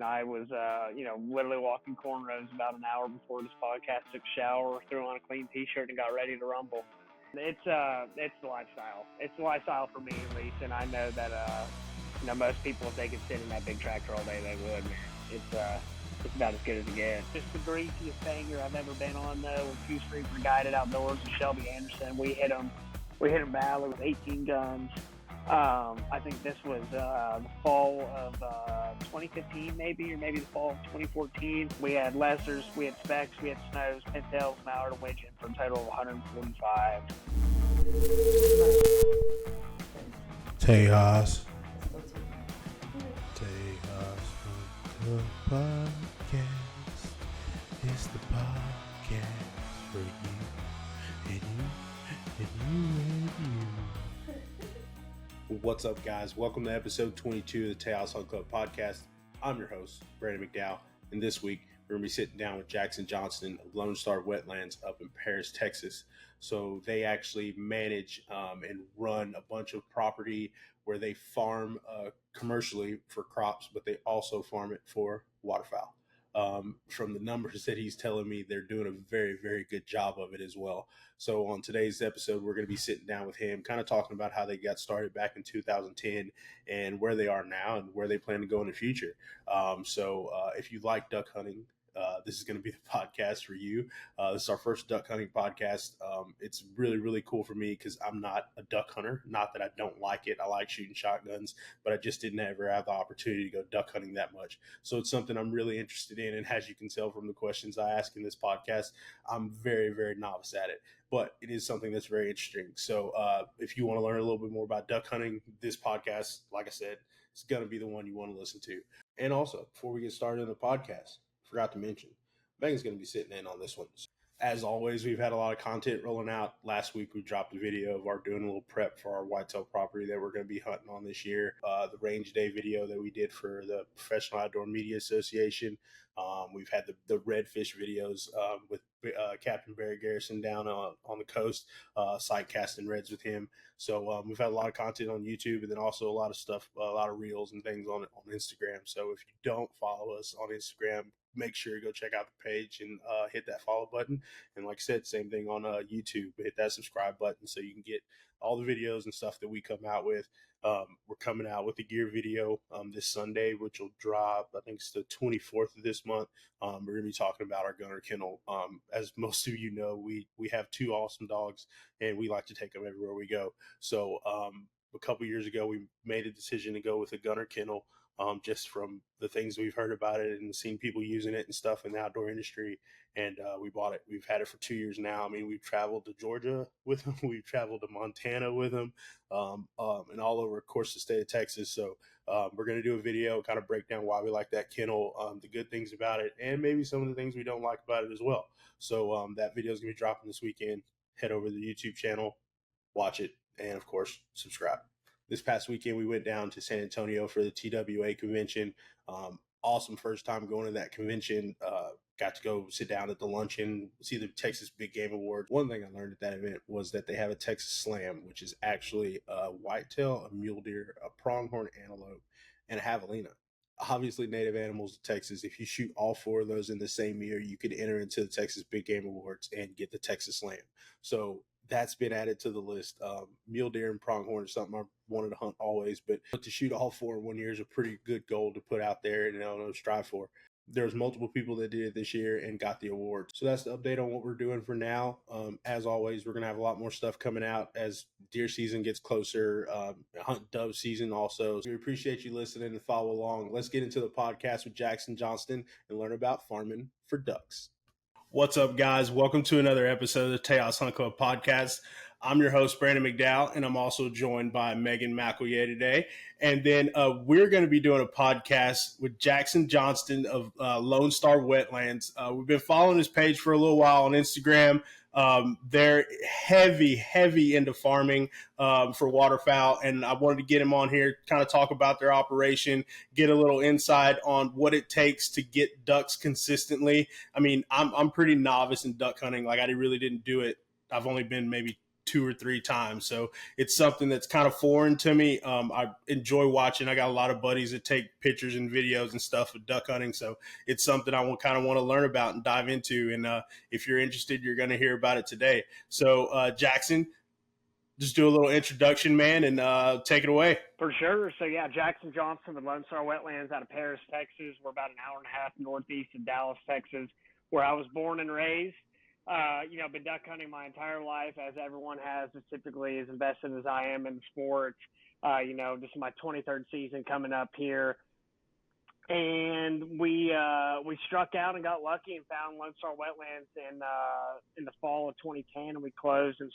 and I was, literally walking cornrows about an hour before this podcast, took a shower, threw on a clean t-shirt, and got ready to rumble. It's the lifestyle. It's the lifestyle for me, at least, and I know that, most people, if they could sit in that big tractor all day, they would, man. It's about as good as it gets. Just the greasiest banger I've ever been on, though, with Two Street for Guided Outdoors and Shelby Anderson. We hit them badly with 18 guns. I think this was the fall of 2015, maybe the fall of 2014. We had lessers, we had specks, we had snows, pintails, mallard, and widgeon for a total of 145. Tejas Hunt Club Podcast. It's the podcast for you and you. What's up, guys? Welcome to episode 22 of the Tejas Hunt Club Podcast. I'm your host, Brandon McDowell, and this week we're going to be sitting down with Johnston of Lone Star Wetlands up in Paris, Texas. So they actually manage and run a bunch of property where they farm commercially for crops, but they also farm it for waterfowl. From the numbers that he's telling me, they're doing a very, very good job of it as well. So on today's episode, we're going to be sitting down with him, kind of talking about how they got started back in 2010 and where they are now and where they plan to go in the future. If you like duck hunting, this is going to be the podcast for you. This is our first duck hunting podcast. It's really, really cool for me because I'm not a duck hunter. Not that I don't like it. I like shooting shotguns, but I just didn't ever have the opportunity to go duck hunting that much. So it's something I'm really interested in. And as you can tell from the questions I ask in this podcast, I'm very, very novice at it. But it is something that's very interesting. So if you want to learn a little bit more about duck hunting, this podcast, like I said, is going to be the one you want to listen to. And also, before we get started in the podcast, forgot to mention, Megan's going to be sitting in on this one. As always, we've had a lot of content rolling out. Last week, we dropped a video of our doing a little prep for our whitetail property that we're going to be hunting on this year. The range day video that we did for the Professional Outdoor Media Association. We've had the redfish videos with Captain Barry Garrison down on the coast, sight casting reds with him. So we've had a lot of content on YouTube, and then also a lot of stuff, a lot of reels and things on Instagram. So if you don't follow us on Instagram, make sure you go check out the page and hit that follow button. And like I said, same thing on YouTube, hit that subscribe button so you can get all the videos and stuff that we come out with. We're coming out with a gear video this Sunday, which will drop, I think it's the 24th of this month. We're going to be talking about our gunner kennel. As most of you know, we have two awesome dogs, and we like to take them everywhere we go. So a couple years ago, we made a decision to go with a gunner kennel. Just from the things we've heard about it and seen people using it and stuff in the outdoor industry. And we bought it. We've had it for 2 years now. I mean, we've traveled to Georgia with them. We've traveled to Montana with them and all over, of course, the state of Texas. So we're going to do a video, kind of break down why we like that kennel, the good things about it, and maybe some of the things we don't like about it as well. So that video is going to be dropping this weekend. Head over to the YouTube channel, watch it, and, of course, subscribe. This past weekend, we went down to San Antonio for the TWA convention. Awesome first time going to that convention. Got to go sit down at the luncheon, see the Texas Big Game Awards. One thing I learned at that event was that they have a Texas Slam, which is actually a whitetail, a mule deer, a pronghorn antelope, and a javelina. Obviously, native animals to Texas. If you shoot all four of those in the same year, you could enter into the Texas Big Game Awards and get the Texas Slam. So that's been added to the list. Mule deer and pronghorn is something I wanted to hunt always, but to shoot all four in 1 year is a pretty good goal to put out there and strive for. There's multiple people that did it this year and got the award. So that's the update on what we're doing for now. As always, we're going to have a lot more stuff coming out as deer season gets closer, hunt dove season also. So we appreciate you listening and follow along. Let's get into the podcast with Johnston and learn about farming for ducks. What's up, guys? Welcome to another episode of the Tejas Hunt Club Podcast. I'm your host, Brandon McDowell, and I'm also joined by Meagan today. And then we're going to be doing a podcast with Johnston of Lone Star Wetlands. We've been following his page for a little while on Instagram. They're heavy into farming for waterfowl, and I wanted to get him on here, kind of talk about their operation, get a little insight on what it takes to get ducks consistently. I mean, I'm pretty novice in duck hunting. Like, I really didn't do it. I've only been maybe 2 or 3 times. So it's something that's kind of foreign to me. I enjoy watching. I got a lot of buddies that take pictures and videos and stuff of duck hunting. So it's something I kind of want to learn about and dive into. And if you're interested, you're going to hear about it today. So Jackson, just do a little introduction, man, and take it away. For sure. So, yeah, Jackson Johnston with Lone Star Wetlands out of Paris, Texas. We're about an hour and a half northeast of Dallas, Texas, where I was born and raised. Been duck hunting my entire life, as everyone has, as typically as invested as I am in the sport. This is my 23rd season coming up here. And we struck out and got lucky and found Lone Star Wetlands in the fall of 2010, and we closed in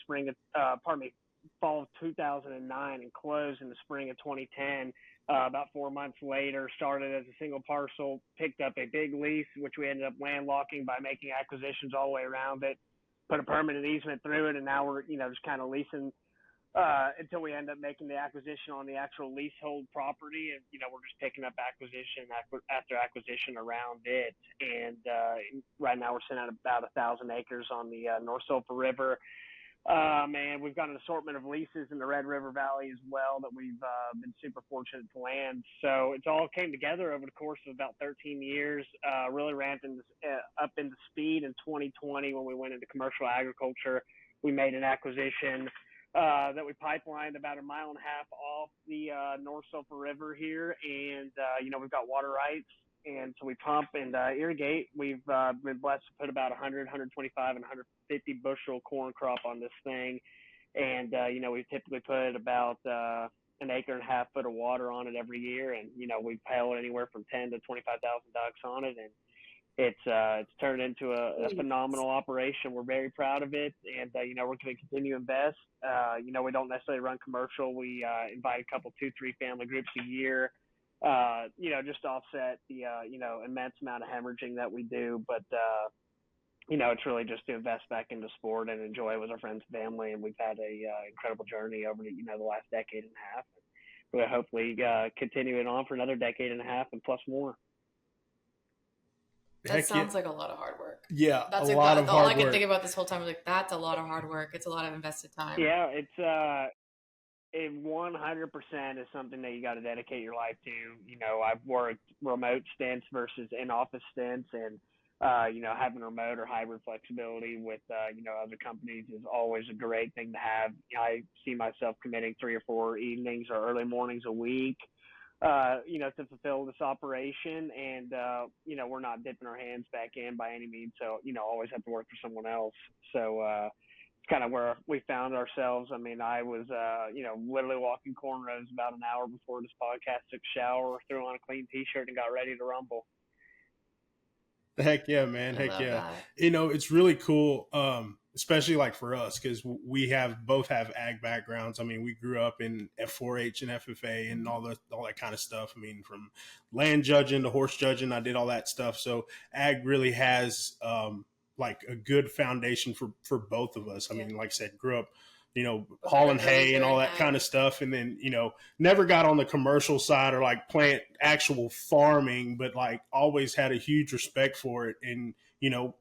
fall of 2009 and closed in the spring of 2010. About 4 months later, started as a single parcel, picked up a big lease, which we ended up landlocking by making acquisitions all the way around it, put a permanent easement through it, and now we're, just kind of leasing until we end up making the acquisition on the actual leasehold property. And, we're just picking up acquisition after acquisition around it. And right now we're sitting at about 1,000 acres on the North Sulphur River. And we've got an assortment of leases in the Red River Valley as well that we've been super fortunate to land. So it's all came together over the course of about 13 years, really ramped up into speed in 2020 when we went into commercial agriculture. We made an acquisition that we pipelined about 1.5 miles off the North Sulphur River here. And, we've got water rights. And so we pump and irrigate. We've been blessed to put about 100, 125, and 150 bushel corn crop on this thing. And, we've typically put about 1.5 acre foot of water on it every year. And, we've held anywhere from 10 to 25,000 ducks on it. And it's turned into a phenomenal operation. We're very proud of it. And, we're going to continue to invest. We don't necessarily run commercial. We invite a couple, 2-3 family groups a year. Just to offset the, immense amount of hemorrhaging that we do. But, it's really just to invest back into sport and enjoy it with our friends and family. And we've had a incredible journey over, the last decade and a half. We'll hopefully continue it on for another decade and a half and plus more. That sounds like a lot of hard work. Yeah, that's a lot of hard work. All I can think about this whole time was that's a lot of hard work. It's a lot of invested time. Yeah, it 100% is something that you got to dedicate your life to. I've worked remote stints versus in-office stints, and having remote or hybrid flexibility with other companies is always a great thing to have. I see myself committing 3 or 4 evenings or early mornings a week, to fulfill this operation, and we're not dipping our hands back in by any means. So always have to work for someone else. So. Kind of where we found ourselves. I mean, I was, literally walking cornrows about an hour before this podcast, took a shower, threw on a clean T-shirt, and got ready to rumble. Heck yeah, man. Heck yeah. That. It's really cool, especially like for us, because we both have ag backgrounds. I mean, we grew up in F4H and FFA and all that kind of stuff. I mean, from land judging to horse judging, I did all that stuff. So ag really has, like a good foundation for both of us. I mean, like I said, grew up, hauling hay and all that kind of stuff. And then, never got on the commercial side or like plant actual farming, but like always had a huge respect for it and,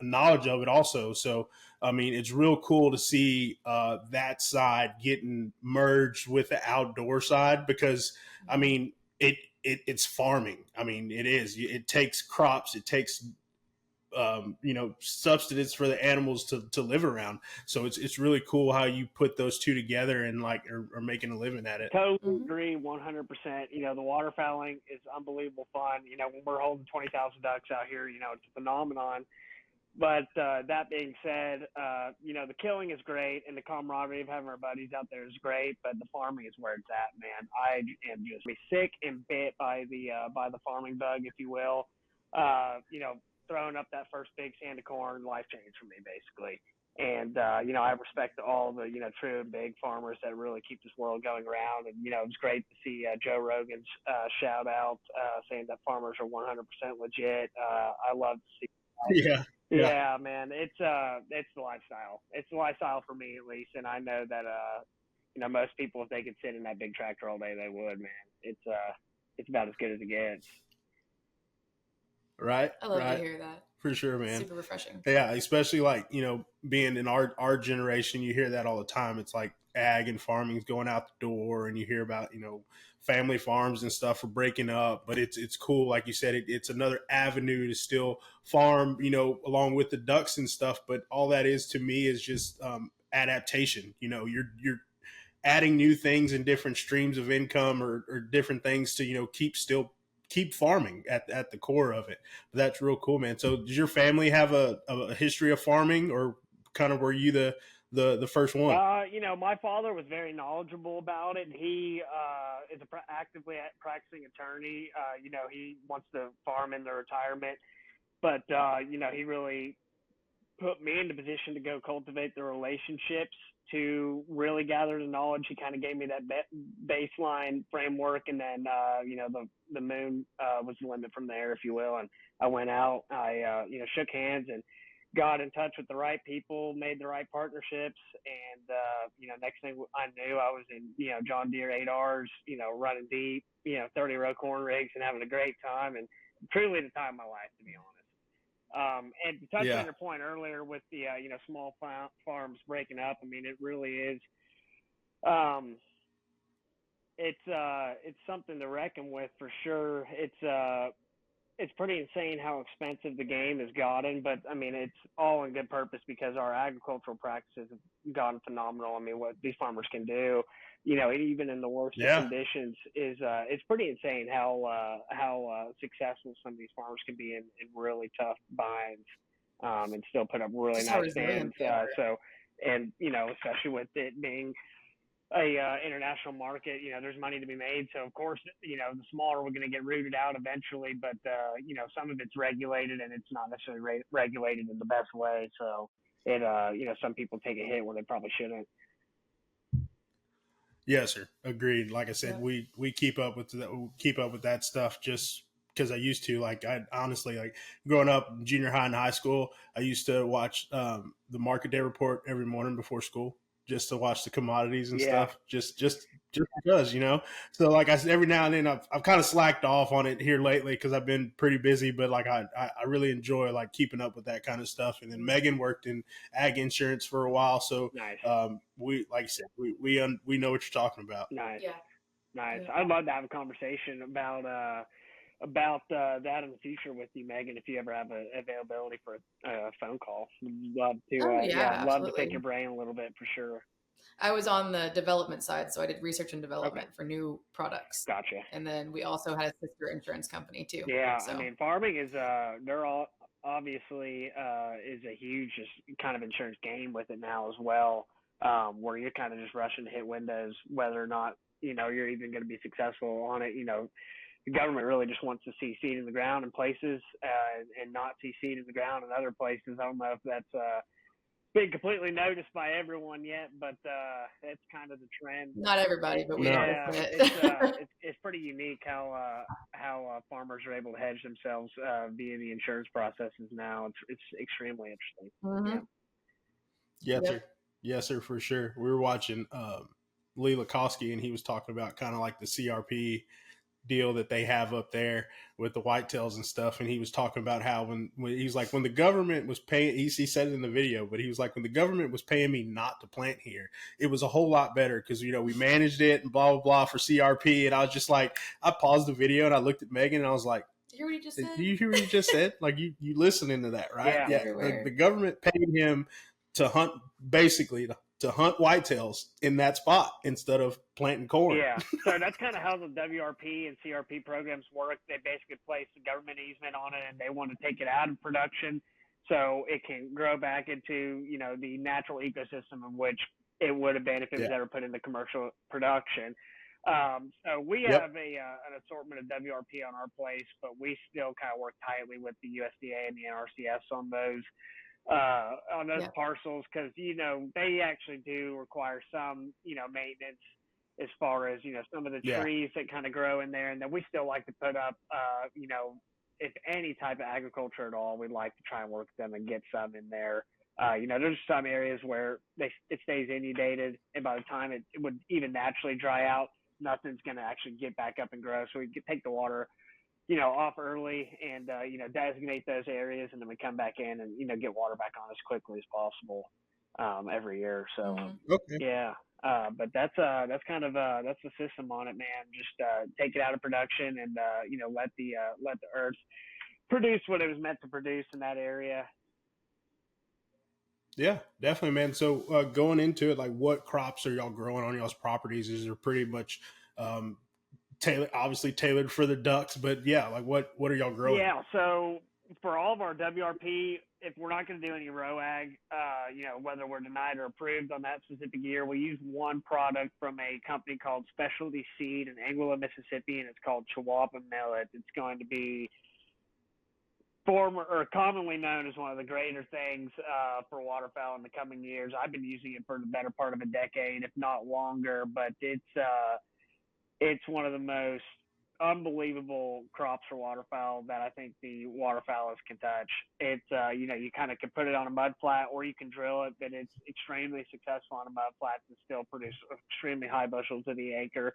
knowledge of it also. So, I mean, it's real cool to see that side getting merged with the outdoor side because, I mean, it's farming. I mean, it is. It takes crops. It takes substance for the animals to live around. So it's really cool how you put those two together and like are making a living at it. Totally agree 100%. The waterfowling is unbelievable fun. When we're holding 20,000 ducks out here, it's a phenomenon. But that being said, the killing is great and the camaraderie of having our buddies out there is great, but the farming is where it's at, man. I am just sick and bit by the farming bug, if you will. Throwing up that first big stand of corn, life changed for me, basically. And, I respect all the, true and big farmers that really keep this world going around. And, it was great to see Joe Rogan's shout out saying that farmers are 100% legit. I love to see that. Yeah, man. It's the lifestyle. It's the lifestyle for me, at least. And I know that, most people, if they could sit in that big tractor all day, they would, man. It's about as good as it gets. Right. I love to hear that. For sure, man. Super refreshing. Yeah, especially like, being in our generation, you hear that all the time. It's like ag and farming's going out the door, and you hear about, family farms and stuff are breaking up, but it's cool. Like you said, it's another avenue to still farm, along with the ducks and stuff. But all that is to me is just adaptation. You're adding new things and different streams of income or different things to, keep farming at the core of it. But that's real cool, man. So does your family have a history of farming, or kind of were you the first one? My father was very knowledgeable about it. He is actively practicing attorney. He wants to farm in the retirement, but he really put me in the position to go cultivate the relationships to really gather the knowledge. He kind of gave me that baseline framework, and then the moon was the limit from there, if you will. And I went out, I shook hands and got in touch with the right people, made the right partnerships, and next thing I knew, I was in John Deere 8Rs, running deep, 30-row corn rigs and having a great time, and truly the time of my life, to be honest. And to touch on your point earlier with the small farms breaking up, I mean, it really is. It's something to reckon with for sure. It's pretty insane how expensive the game has gotten, but I mean, it's all in good purpose because our agricultural practices have gotten phenomenal. I mean, what these farmers can do, even in the worst of conditions, is it's pretty insane how successful some of these farmers can be in really tough binds, and still put up really nice stands. Especially with it being a international market, there's money to be made. So of course, the smaller we're going to get rooted out eventually, but some of it's regulated, and it's not necessarily regulated in the best way. So it, some people take a hit where they probably shouldn't. Yes, sir. Agreed. Like I said, we keep up with that stuff just because I used to. Like, I honestly, like, growing up junior high and high school, I used to watch the market day report every morning before school, just to watch the commodities and stuff, just because, So like I said, every now and then I've kind of slacked off on it here lately because I've been pretty busy, but like I really enjoy like keeping up with that kind of stuff. And then Meagan worked in ag insurance for a while, so nice. We, like I said, we know what you're talking about. Nice. Yeah. Nice. Yeah. I'd love to have a conversation about that in the future with you, Meagan, if you ever have availability for a phone call. Love to, love to pick your brain a little bit for sure. I was on the development side, so I did research and development for new products. Gotcha. And then we also had a sister insurance company too. Yeah, so. I mean, farming is they're all obviously is a huge just kind of insurance game with it now as well, where you're kind of just rushing to hit windows, whether or not you're even going to be successful on it. The government really just wants to see seed in the ground in places and not see seed in the ground in other places. I don't know if that's been completely noticed by everyone yet, but it's kind of the trend. Not everybody, but we it's pretty unique how farmers are able to hedge themselves via the insurance processes now. It's extremely interesting. Mm-hmm. Yeah. Yes, sir. Yes, sir, for sure. We were watching Lee Lakowski, and he was talking about kind of like the CRP deal that they have up there with the whitetails and stuff. And he was talking about how when he's like, when the government was paying, he said it in the video, but he was like, when the government was paying me not to plant here, it was a whole lot better because, we managed it and blah, blah, blah for CRP. And I was just like, I paused the video and I looked at Meagan and I was like, did you hear what he just said? Do you hear what he just said? Like you listening to that, right? Yeah. The government paid him to hunt, basically to hunt whitetails in that spot instead of planting corn. Yeah, so that's kind of how the WRP and CRP programs work. They basically place the government easement on it, and they want to take it out of production so it can grow back into, the natural ecosystem in which it would have been if it was ever put into commercial production. So we have an assortment of WRP on our place, but we still kind of work tightly with the USDA and the NRCS on those parcels, because they actually do require some maintenance as far as some of the trees that kind of grow in there, and then we still like to put up if any type of agriculture at all, we'd like to try and work with them and get some in there. There's some areas where it stays inundated, and by the time it would even naturally dry out, nothing's going to actually get back up and grow. So we take the water off early and, designate those areas, and then we come back in and, get water back on as quickly as possible every year. So, Okay. yeah. But that's kind of that's the system on it, man. Just take it out of production and, let the earth produce what it was meant to produce in that area. Yeah, definitely, man. So going into it, like, what crops are y'all growing on y'all's properties? Is there pretty much tailored for the ducks? But yeah, like what are y'all growing? Yeah, so for all of our WRP, if we're not going to do any row ag, whether we're denied or approved on that specific year, we use one product from a company called Specialty Seed in Anguilla, Mississippi, and it's called Chihuahua Millet. It's going to be commonly known as one of the greater things for waterfowl in the coming years. I've been using it for the better part of a decade, if not longer, but it's one of the most unbelievable crops for waterfowl that I think the waterfowlers can touch. It's you kind of can put it on a mud flat or you can drill it, but it's extremely successful on a mud flat and still produce extremely high bushels to the acre.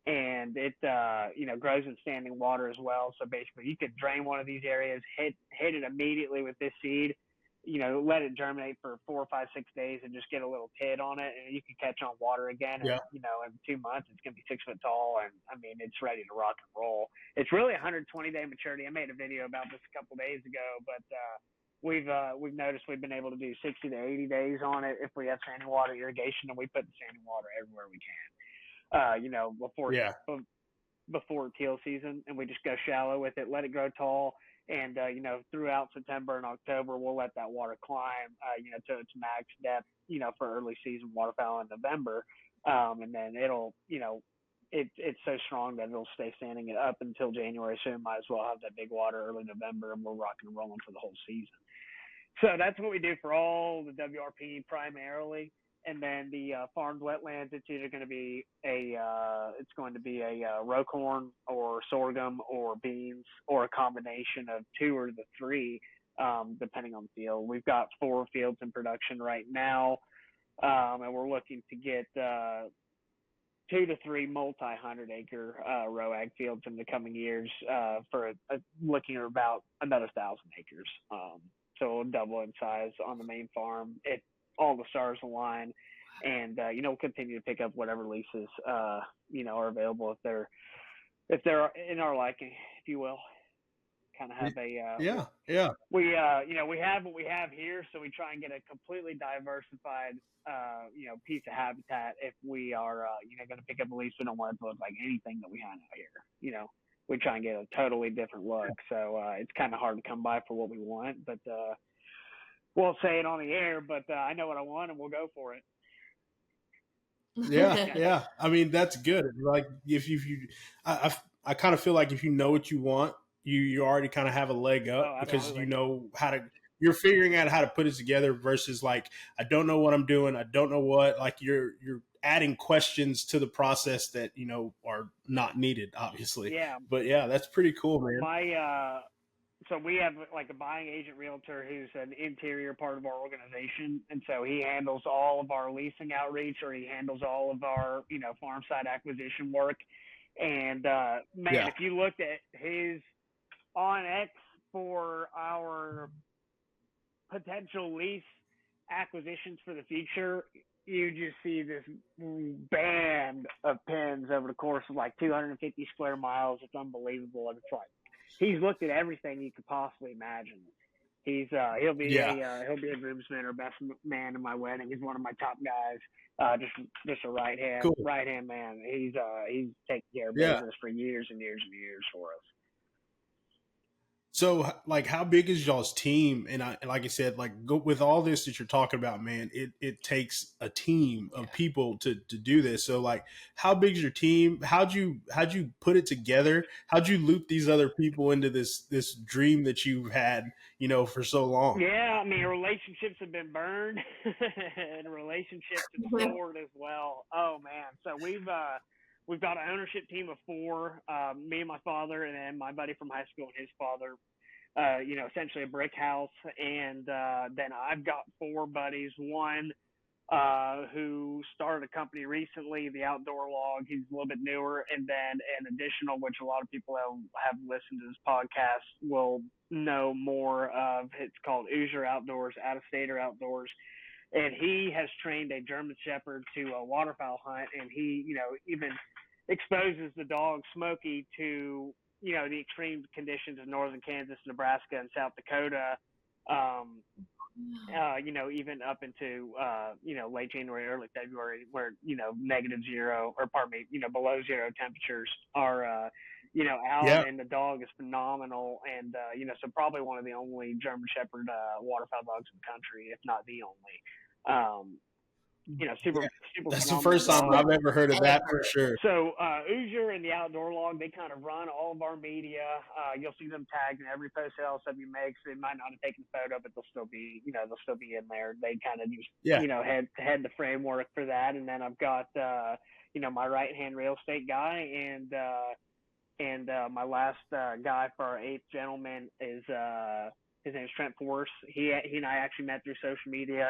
And it grows in standing water as well. So basically you could drain one of these areas, hit it immediately with this seed, let it germinate for 4, 5, 6 days and just get a little tid on it, and you can catch on water again. Yeah. And, in 2 months, it's going to be 6 foot tall. And I mean, it's ready to rock and roll. It's really 120-day maturity. I made a video about this a couple days ago, but we've noticed we've been able to do 60 to 80 days on it if we have standing water irrigation, and we put the standing water everywhere we can. Before teal season, and we just go shallow with it, let it grow tall. And, throughout September and October, we'll let that water climb, to its max depth, for early season waterfowl in November. And then it'll, it's so strong that it'll stay standing up until January. So we might as well have that big water early November, and we're rocking and rolling for the whole season. So that's what we do for all the WRP primarily. And then the farmed wetlands, it's either going to be a row corn or sorghum or beans or a combination of 2 or the 3, depending on the field. We've got 4 fields in production right now, and we're looking to get 2 to 3 multi-100-acre row ag fields in the coming years for looking at about another 1,000 acres. So we'll double in size on the main farm. All the stars align, and we'll continue to pick up whatever leases are available if they're in our liking, if you will. Kind of have we have what we have here, so we try and get a completely diversified piece of habitat. If we are going to pick up a lease, we don't want it to look like anything that we have out here. We try and get a totally different look, so it's kind of hard to come by for what we want, but won't say it on the air, but I know what I want, and we'll go for it. Yeah. I mean, that's good. Like I kind of feel like if you know what you want, you already kind of have a leg up because you know you're figuring out how to put it together versus like, I don't know what I'm doing. I don't know what, like you're adding questions to the process that, are not needed, obviously. Yeah. But yeah, that's pretty cool, man. So we have like a buying agent realtor who's an interior part of our organization. And so he handles all of our leasing outreach, or he handles all of our, farm side acquisition work. And if you looked at his on-X for our potential lease acquisitions for the future, you just see this band of pins over the course of like 250 square miles. It's unbelievable. And it's like, he's looked at everything you could possibly imagine. He'll be a groomsman or best man in my wedding. He's one of my top guys. Just a right hand man. He's taken care of business for years and years and years for us. So, like, how big is y'all's team? And like I said, with all this that you're talking about, man, it takes a team of people to do this. So, like, how big is your team? How'd you put it together? How'd you loop these other people into this dream that you've had, for so long? Yeah, I mean, relationships have been burned, and relationships restored as well. Oh man, so we've got an ownership team of 4, me and my father, and then my buddy from high school and his father, essentially a brick house. And then I've got 4 buddies. One who started a company recently, the Outdoor Log. He's a little bit newer. And then an additional, which a lot of people have listened to this podcast will know more of. It's called Hoosier Outdoors, Out of Stater Outdoors. And he has trained a German Shepherd to a waterfowl hunt. And he, even exposes the dog Smokey to, the extreme conditions of northern Kansas, Nebraska, and South Dakota. Even up into, late January, early February, where, -0, or pardon me, below zero temperatures are, out, and the dog is phenomenal. And, so probably one of the only German Shepherd waterfowl dogs in the country, if not the only. Super That's the first time I've ever heard of that for sure. So Hoosier and the Outdoor Log, they kind of run all of our media. You'll see them tagged in every post that LSW makes. They might not have taken a photo, but they'll still be in there. They kind of just head the framework for that. And then I've got my right hand real estate guy, and my last guy for our 8th gentleman is his name's Trent Force. He and I actually met through social media,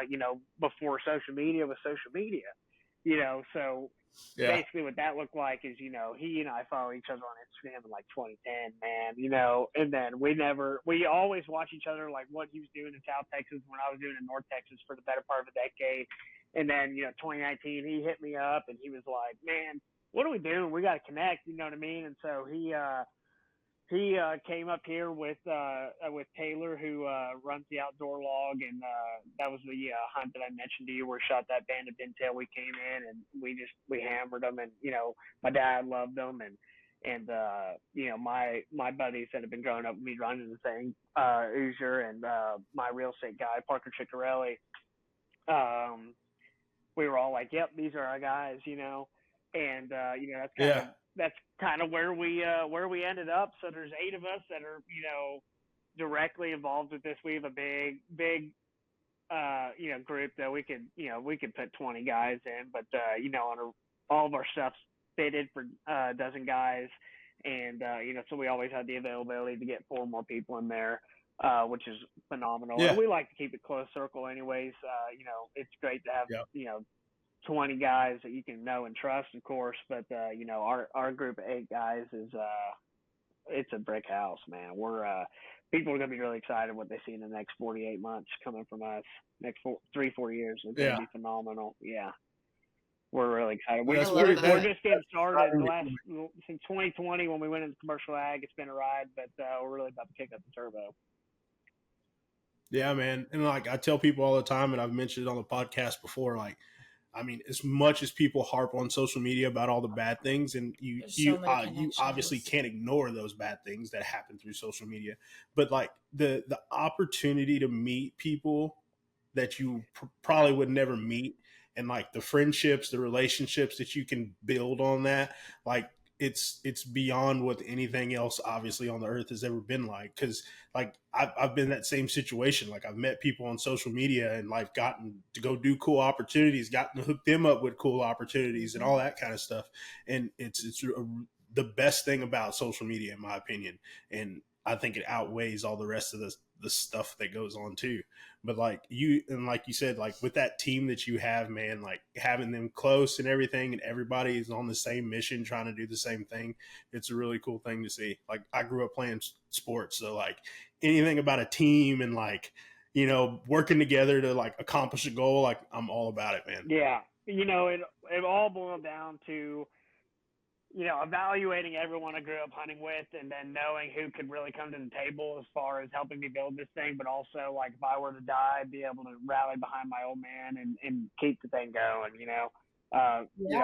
before social media was social media, so basically what that looked like is, he and I follow each other on Instagram in like 2010, man, and then we always watch each other, like what he was doing in South Texas when I was doing in North Texas for the better part of a decade. And then, 2019, he hit me up and he was like, man, what are we doing? We got to connect, you know what I mean? And so he came up here with Taylor, who runs the Outdoor Log, and that was the hunt that I mentioned to you where we shot that band of pintail. We came in and we hammered them, and my dad loved them, and my buddies that have been growing up with me running the thing, Hoosier, and my real estate guy Parker Ciccarelli, we were all like, yep, these are our guys, and that's kind of where we ended up. So there's 8 of us that are, directly involved with this. We have a big group that we could put 20 guys in, but, all of our stuff's fitted for a dozen guys. And, so we always had the availability to get 4 more people in there, which is phenomenal. Yeah. And we like to keep it close circle anyways. It's great to have, 20 guys that you can know and trust, of course, but our group of 8 guys is it's a brick house, man. We're people are gonna be really excited what they see in the next 48 months coming from us. Next 3-4 years, it's gonna be phenomenal. Yeah, we're really excited. We're just getting started. Since 2020 when we went into commercial ag, it's been a ride, but we're really about to kick up the turbo. Yeah, man, and like I tell people all the time, and I've mentioned it on the podcast before, like, I mean, as much as people harp on social media about all the bad things, and you obviously can't ignore those bad things that happen through social media, but like the opportunity to meet people that you probably would never meet, and like the friendships, the relationships that you can build on that, like it's beyond what anything else obviously on the earth has ever been like. Because like I've been in that same situation. Like I've met people on social media and like gotten to go do cool opportunities, gotten to hook them up with cool opportunities and all that kind of stuff. And it's the best thing about social media, in my opinion. And I think it outweighs all the rest of the stuff that goes on too. But like you said, like with that team that you have, man, like having them close and everything, and everybody is on the same mission, trying to do the same thing. It's a really cool thing to see. Like I grew up playing sports, so like anything about a team and like, working together to like accomplish a goal, like I'm all about it, man. Yeah. It all boiled down to, evaluating everyone I grew up hunting with, and then knowing who could really come to the table as far as helping me build this thing, but also like if I were to die, be able to rally behind my old man and keep the thing going.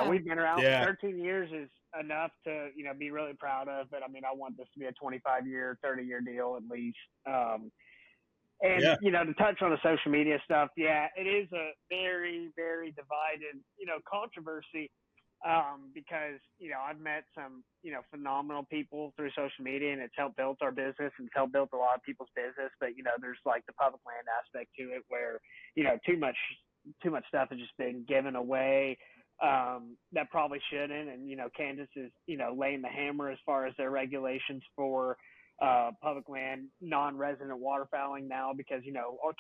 We've been around for 13 years is enough to, be really proud of, but I mean, I want this to be a 25-year, 30-year deal at least. To touch on the social media stuff, it is a very, very divided, controversy. Because, I've met some, phenomenal people through social media, and it's helped build our business and it's helped build a lot of people's business. But, there's like the public land aspect to it where, too much stuff has just been given away that probably shouldn't. And, Kansas is, laying the hammer as far as their regulations for public land, non-resident waterfowling now because,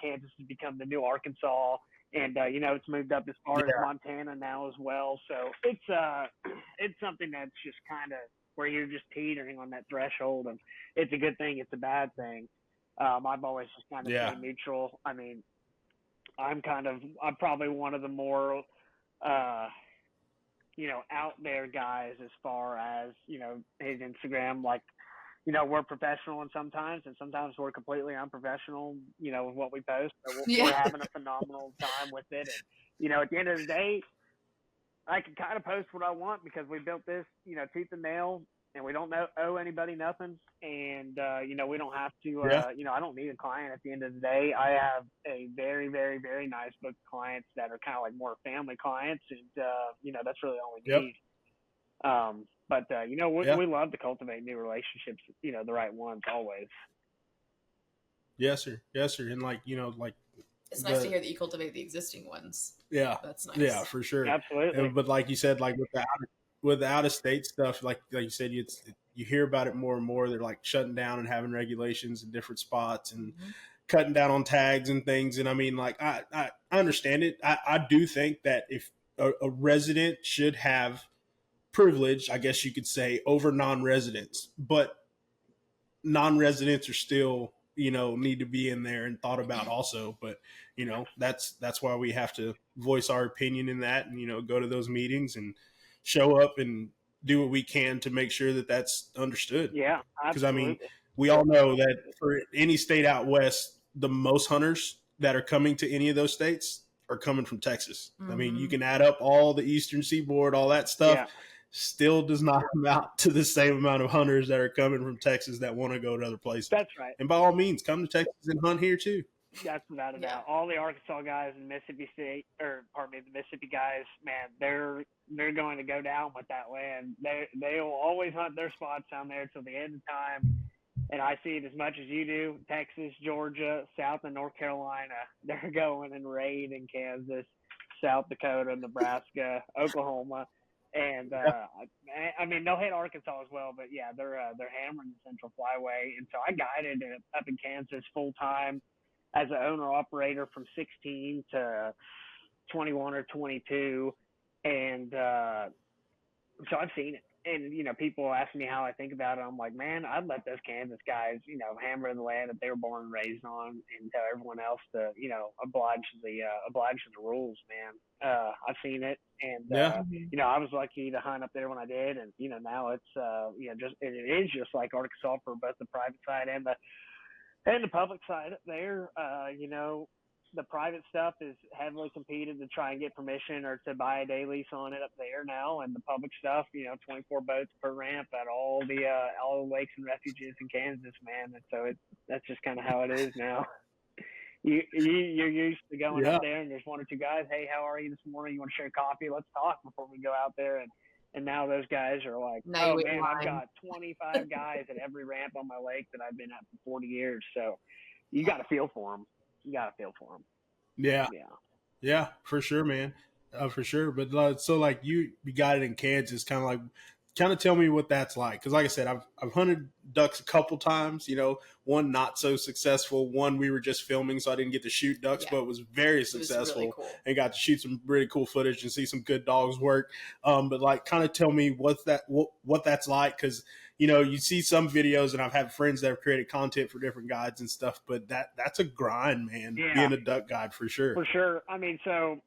Kansas has become the new Arkansas. And, it's moved up as far as Montana now as well. So it's something that's just kind of where you're just teetering on that threshold of it's a good thing, it's a bad thing. I've always just kind of stayed neutral. I mean, I'm probably one of the more, out there guys as far as, his Instagram, like, we're professional and sometimes we're completely unprofessional, with what we post. So we're having a phenomenal time with it. And, at the end of the day, I can kind of post what I want because we built this, tooth and nail, and we don't owe anybody nothing. And, we don't have to, I don't need a client at the end of the day. I have a very, very, very nice book of clients that are kind of like more family clients. And, that's really all we need. But we love to cultivate new relationships, the right ones always. Yes, sir. And it's nice to hear that you cultivate the existing ones. Yeah. That's nice. Yeah, for sure. Absolutely. But like you said, like with the out of state stuff, like you said, you hear about it more and more. They're like shutting down and having regulations in different spots and cutting down on tags and things. And I mean, like, I understand it. I do think that if a resident should have privilege, I guess you could say, over non-residents, but non-residents are still, need to be in there and thought about also. But, that's why we have to voice our opinion in that and, go to those meetings and show up and do what we can to make sure that that's understood. Yeah. Because I mean, we all know that for any state out West, the most hunters that are coming to any of those states are coming from Texas. I mean, you can add up all the Eastern Seaboard, all that stuff, still does not amount to the same amount of hunters that are coming from Texas that want to go to other places. That's right. And by all means, come to Texas and hunt here too. That's without a doubt. All the Arkansas guys in Mississippi State, the Mississippi guys, man, they're going to go down with that land. They will always hunt their spots down there till the end of time. And I see it as much as you do. Texas, Georgia, South and North Carolina, they're going and raiding Kansas, South Dakota, Nebraska, Oklahoma. And I mean, they'll hit Arkansas as well, but they're hammering the Central Flyway. And so I guided up in Kansas full time as an owner operator from 16 to 21 or 22, and so I've seen it. And people ask me how I think about it. I'm like, man, I'd let those Kansas guys, hammer the land that they were born and raised on, and tell everyone else to, oblige to the rules, man. I've seen it, and I was lucky to hunt up there when I did, and now it's it is just like Arkansas for both the private side and the public side up there. The private stuff is heavily competed to try and get permission or to buy a day lease on it up there now, and the public stuff, 24 boats per ramp at all the lakes and refuges in Kansas, man. And so that's just kind of how it is now. You're used to going up there, and there's one or two guys. Hey, how are you this morning? You want to share coffee? Let's talk before we go out there. And now those guys are like, oh man, I've got 25 guys at every ramp on my lake that I've been at for 40 years. So you got to feel for them. Yeah, for sure, man. For sure. But so like you got it in Kansas, kind of tell me what that's like. Cause like I said, I've hunted ducks a couple times, one not so successful. One we were just filming, so I didn't get to shoot ducks, but it was very successful. Really cool. And got to shoot some really cool footage and see some good dogs work. But like, kind of tell me what that's like. Cause you see some videos, and I've had friends that have created content for different guides and stuff, but that's a grind, man, being a duck guide for sure. For sure. I mean, so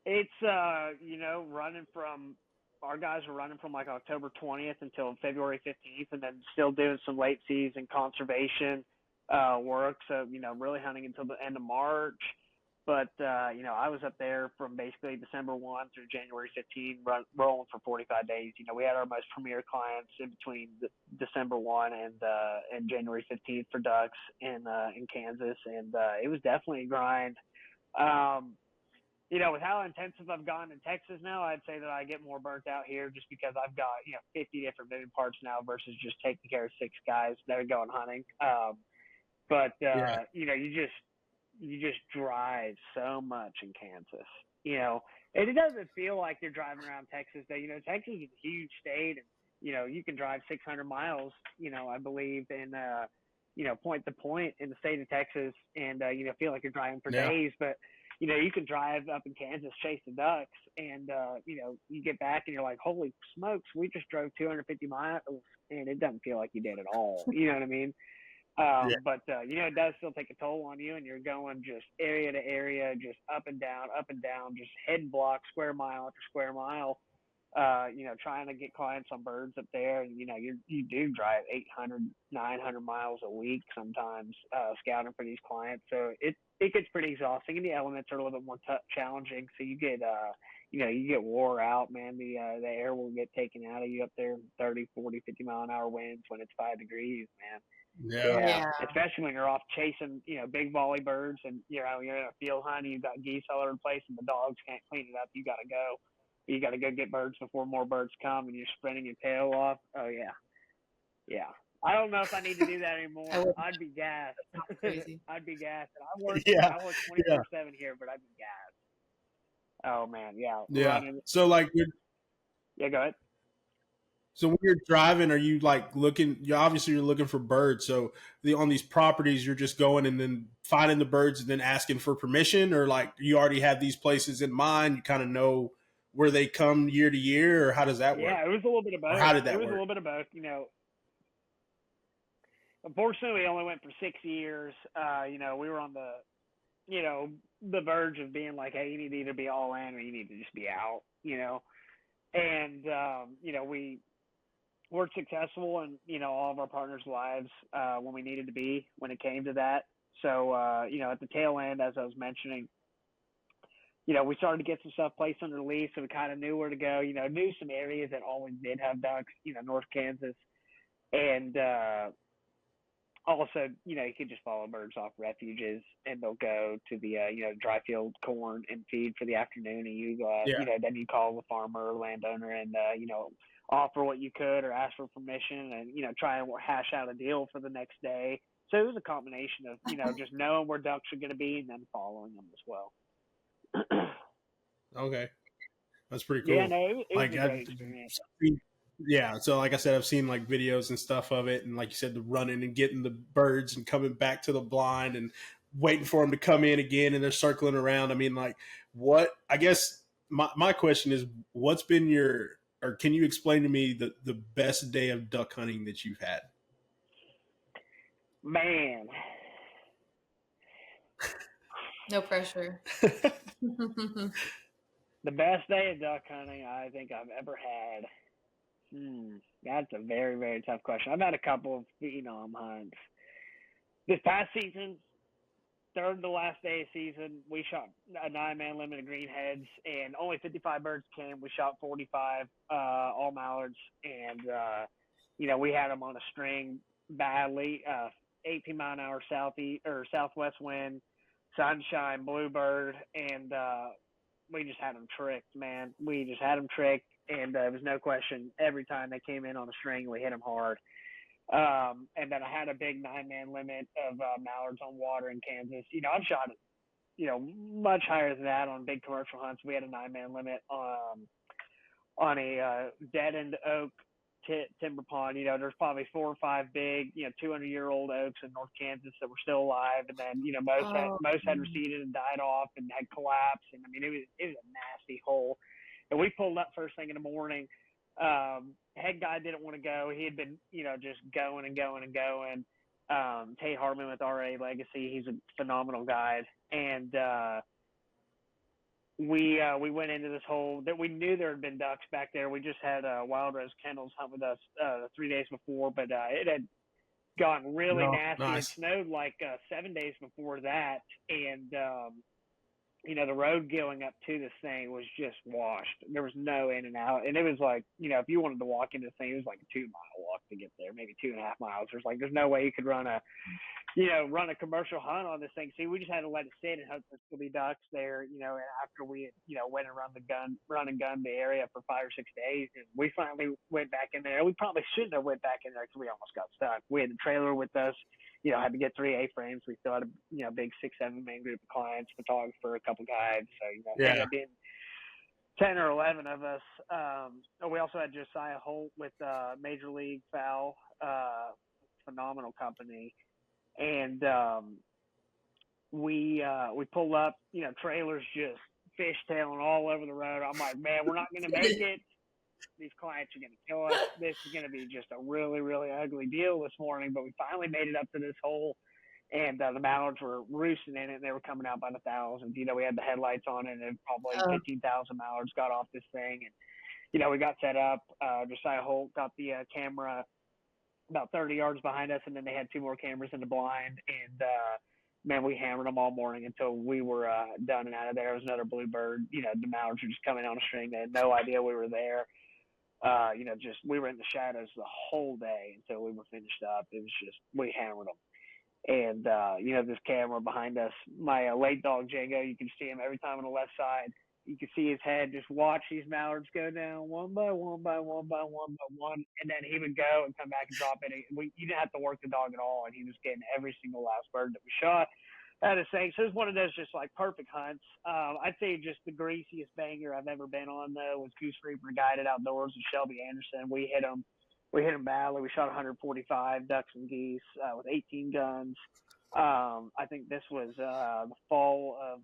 it's, running from, our guys are running from like October 20th until February 15th, and then still doing some late season conservation work. So, really hunting until the end of March. But, I was up there from basically December 1 through January 15, rolling for 45 days. We had our most premier clients in between December 1 and January 15th for ducks in Kansas. And it was definitely a grind. With how intensive I've gone in Texas now, I'd say that I get more burnt out here just because I've got, 50 different moving parts now versus just taking care of 6 guys that are going hunting. You just drive so much in Kansas, and it doesn't feel like you're driving around Texas. Though, Texas is a huge state, and you can drive 600 miles, I believe, in, point to point in the state of Texas and, feel like you're driving for days. But, you can drive up in Kansas, chase the ducks, and, you get back and you're like, holy smokes, we just drove 250 miles, and it doesn't feel like you did at all. You know what I mean? But, it does still take a toll on you, and you're going just area to area, just up and down, just head block, square mile after square mile, trying to get clients on birds up there. And, you do drive 800, 900 miles a week sometimes, scouting for these clients. So it gets pretty exhausting, and the elements are a little bit more challenging. So you get, you get wore out, man. The air will get taken out of you up there, 30, 40, 50 mile an hour winds when it's 5 degrees, man. Yeah. Especially when you're off chasing, big volley birds, and you're in a field hunt, and you've got geese all over the place, and the dogs can't clean it up. You got to go. You got to go get birds before more birds come, and you're sprinting your tail off. Oh yeah. I don't know if I need to do that anymore. I'd be gassed. I'd be gassed. I work 24/7 here, but I'd be gassed. Oh man, yeah. So like, go ahead. So when you're driving, are you like looking? You're looking for birds. So on these properties, you're just going and then finding the birds and then asking for permission, or like you already have these places in mind. You kind of know where they come year to year, or how does that work? Yeah, it was a little bit of both. Or how did that work? It was a little bit of both. Unfortunately, we only went for 6 years. We were on the verge of being like, hey, you need to either be all in or you need to just be out. And we were successful in all of our partners' lives when we needed to be when it came to that. So at the tail end, as I was mentioning, we started to get some stuff placed under lease, so we kind of knew where to go. Knew some areas that always did have ducks. North Kansas, and also you could just follow birds off refuges, and they'll go to the dry field corn and feed for the afternoon, and then you call the farmer or landowner and offer what you could or ask for permission, and try and hash out a deal for the next day. So it was a combination of just knowing where ducks are going to be and then following them as well. Okay, that's pretty cool. Yeah, no, it was a great experience. Yeah, so like I said, I've seen like videos and stuff of it, and like you said, the running and getting the birds and coming back to the blind and waiting for them to come in again, and they're circling around. I mean, like, what? I guess my question is, what's been or can you explain to me the best day of duck hunting that you've had? Man. No pressure. The best day of duck hunting I think I've ever had. That's a very, very tough question. I've had a couple of phenom hunts. This past season, third to last day of season, we shot a 9-man limit of greenheads, and only 55 birds came. We shot 45, all mallards, and we had them on a string badly. 18 mile an hour southwest wind, sunshine, bluebird, and we just had them tricked, man. We just had them tricked, and there was no question. Every time they came in on a string, we hit them hard. And then I had a big 9-man limit of mallards on water in Kansas. I've shot, much higher than that on big commercial hunts. We had a 9-man limit on a dead-end oak timber pond. There's probably 4 or 5 big, 200-year-old oaks in North Kansas that were still alive, and then most had receded and died off and had collapsed. And I mean, it was a nasty hole. And we pulled up first thing in the morning. Head guy didn't want to go. He had been, just going and going and going. Tate Hartman with RA Legacy, he's a phenomenal guide, and we went into this hole that we knew there had been ducks back there. We just had Wild Rose Kendall's hunt with us 3 days before, but it had gotten really nasty. Nice. It snowed like 7 days before that, and the road going up to this thing was just washed. There was no in and out, and it was like, if you wanted to walk into this thing, it was like a 2-mile walk to get there, maybe 2.5 miles. There's no way you could run a commercial hunt on this thing. See, we just had to let it sit and hope there still be ducks there, and after we had, went and run and gun the area for 5 or 6 days, and we finally went back in there. We probably shouldn't have went back in there because we almost got stuck. We had the trailer with us, had to get 3 A-frames. We still had a big 6-7 man group of clients, photographer, a couple guides. So, it ended up being 10 or 11 of us. We also had Josiah Holt with Major League Fowl, phenomenal company. And we pulled up, trailers just fishtailing all over the road. I'm like, man, we're not going to make it. These clients are going to kill us. This is going to be just a really, really ugly deal this morning. But we finally made it up to this hole, and the mallards were roosting in it, and they were coming out by the thousands. We had the headlights on it, and probably 15,000 mallards got off this thing. And, we got set up. Josiah Holt got the camera about 30 yards behind us, and then they had 2 more cameras in the blind. And, man, we hammered them all morning until we were done and out of there. It was another bluebird. The mallards were just coming on a string. They had no idea we were there. We were in the shadows the whole day until we were finished up. It was just, we hammered them. And, this camera behind us, my late dog, Django, you can see him every time on the left side. You can see his head just watch these mallards go down one by one by one by one by one. And then he would go and come back and drop it. You didn't have to work the dog at all. And he was getting every single last bird that we shot. That is saying, so it was one of those just like perfect hunts. I'd say just the greasiest banger I've ever been on though was Goose Reaper Guided Outdoors with Shelby Anderson. We hit him badly. We shot 145 ducks and geese with 18 guns. I think this was the fall of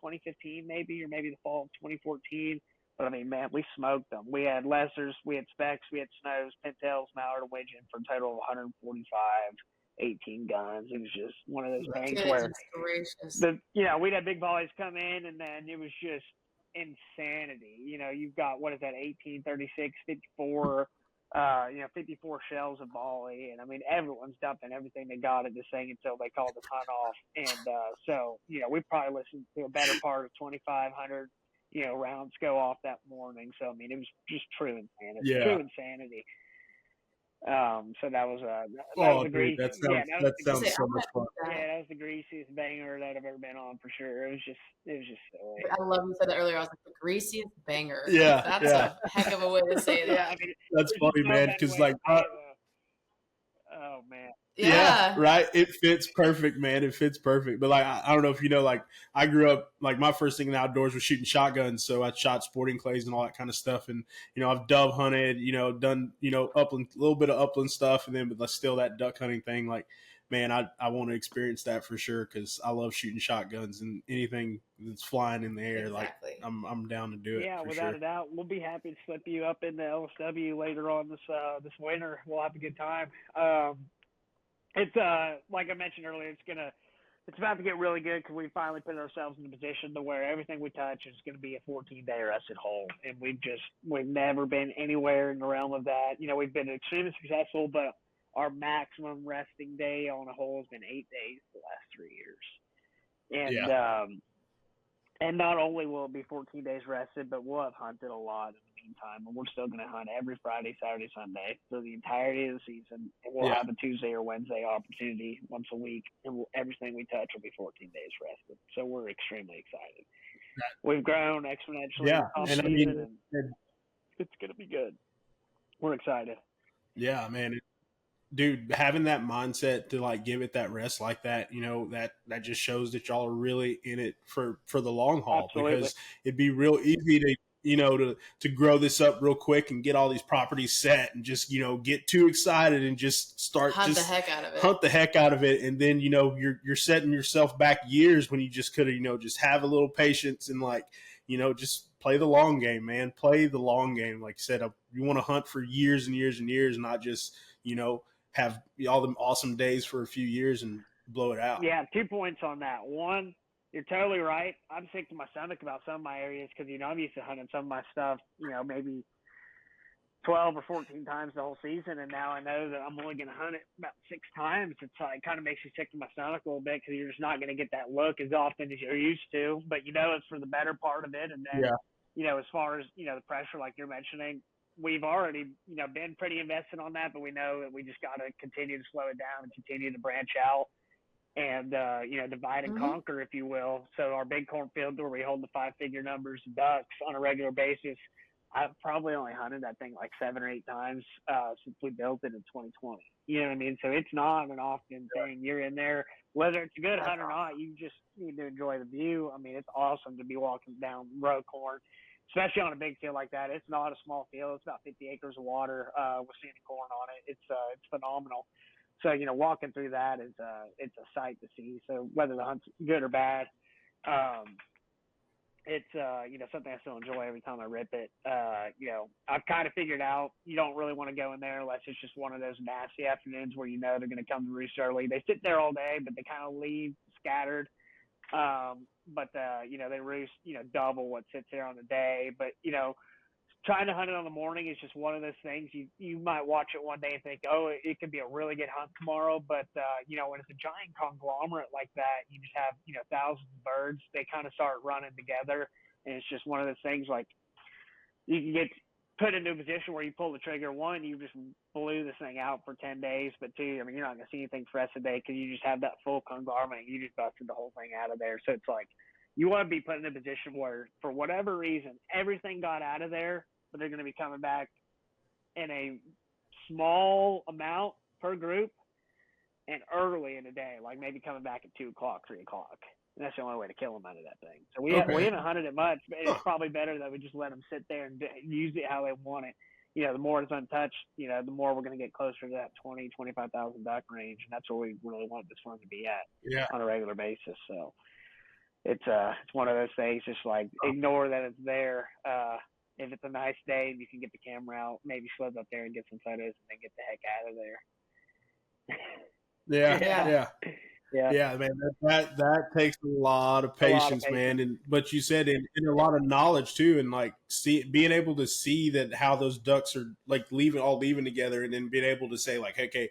2015 maybe, or maybe the fall of 2014. But I mean, man, we smoked them. We had lessers, we had specks, we had snows, pintails, mallard, and widgeon for a total of 145. 18 guns. It was just one of those things where we'd have big volleys come in, and then it was just insanity. You've got, what is that, 18, 36, 54, 54 shells of volley. And I mean, everyone's dumping everything they got at this thing until they called the hunt off. And we probably listened to a better part of 2,500, rounds go off that morning. So, I mean, it was just true insanity. Yeah. True insanity. So that was the greasiest. That sounds so much fun. Yeah, that was the greasiest banger that I've ever been on for sure. It was just silly. I love you said that earlier. I was like, the greasiest banger. Yeah, that's a heck of a way to say that. Yeah, I mean, that's funny, man. Because oh man. Yeah, right. It fits perfect, man. It fits perfect. But I don't know if you know, I grew up, my first thing in the outdoors was shooting shotguns. So I shot sporting clays and all that kind of stuff. And, I've dove hunted, done, upland, a little bit of upland stuff. And then, but still that duck hunting thing, man, I want to experience that for sure. Cause I love shooting shotguns and anything that's flying in the air. Exactly. I'm down to do it. Yeah, without a doubt. We'll be happy to slip you up in the LSW later on this winter. We'll have a good time. It's like I mentioned earlier, it's about to get really good because we finally put ourselves in a position to where everything we touch is going to be a 14-day rested hole, and we've never been anywhere in the realm of that. We've been extremely successful, but our maximum resting day on a hole has been 8 days the last 3 years, and and not only will it be 14 days rested, but we'll have hunted a lot in the meantime, and we're still going to hunt every Friday, Saturday, Sunday for the entirety of the season. And we'll have a Tuesday or Wednesday opportunity once a week, and everything we touch will be 14 days rested. So we're extremely excited. We've grown exponentially. Yeah, and I mean, it's going to be good. We're excited. Yeah, man. Dude, having that mindset to give it that rest like that, that just shows that y'all are really in it for the long haul. Absolutely. Because it'd be real easy to grow this up real quick and get all these properties set and just, get too excited and just start hunt the heck out of it. Hunt the heck out of it. And then, you're setting yourself back years when you just could have, just have a little patience and just play the long game, man. Play the long game. Like you said, you want to hunt for years and years and years, not just, have all them awesome days for a few years and blow it out. Yeah, 2 points on that. One, you're totally right. I'm sick to my stomach about some of my areas because, I'm used to hunting some of my stuff, maybe 12 or 14 times the whole season, and now I know that I'm only going to hunt it about 6 times. It's it kind of makes you sick to my stomach a little bit because you're just not going to get that look as often as you're used to. But, it's for the better part of it. And then, as far as, the pressure like you're mentioning, we've already, been pretty invested on that, but we know that we just got to continue to slow it down and continue to branch out and, divide and conquer, if you will. So our big cornfield where we hold the 5-figure numbers of ducks on a regular basis, I've probably only hunted that thing 7 or 8 times since we built it in 2020. You know what I mean? So it's not an often thing. You're in there, whether it's a good hunt or not, you just need to enjoy the view. I mean, it's awesome to be walking down row corn especially on a big field like that. It's not a small field. It's about 50 acres of water with sandy corn on it. It's phenomenal. So, walking through that it's a sight to see. So whether the hunt's good or bad, it's something I still enjoy every time I rip it. I've kind of figured out you don't really want to go in there unless it's just one of those nasty afternoons where they're going to come to roost early. They sit there all day, but they kind of leave scattered. But they roost double what sits there on the day. But trying to hunt it on the morning is just one of those things. You might watch it one day and think, oh, it could be a really good hunt tomorrow. But when it's a giant conglomerate like that, you just have thousands of birds. They kind of start running together, and it's just one of those things. Like, you can get put into a position where you pull the trigger. One, you just blew this thing out for 10 days. But two, you're not going to see anything for the rest of the day because you just have that full conglomerate. You just busted the whole thing out of there. So it's like you want to be put in a position where, for whatever reason, everything got out of there, but they're going to be coming back in a small amount per group and early in the day, like maybe coming back at 2 o'clock, 3 o'clock. And that's the only way to kill them out of that thing. So we haven't hunted it much, but it's probably better that we just let them sit there and use it how they want it. The more it's untouched, the more we're going to get closer to that 20, 25,000 duck range. And that's where we really want this one to be at on a regular basis. So it's one of those things, just like ignore that it's there. If it's a nice day and you can get the camera out, maybe slip up there and get some photos and then get the heck out of there. Yeah, man, that takes a lot of patience, man. But you said in a lot of knowledge too, and like being able to see that how those ducks are like leaving together, and then being able to say like, okay,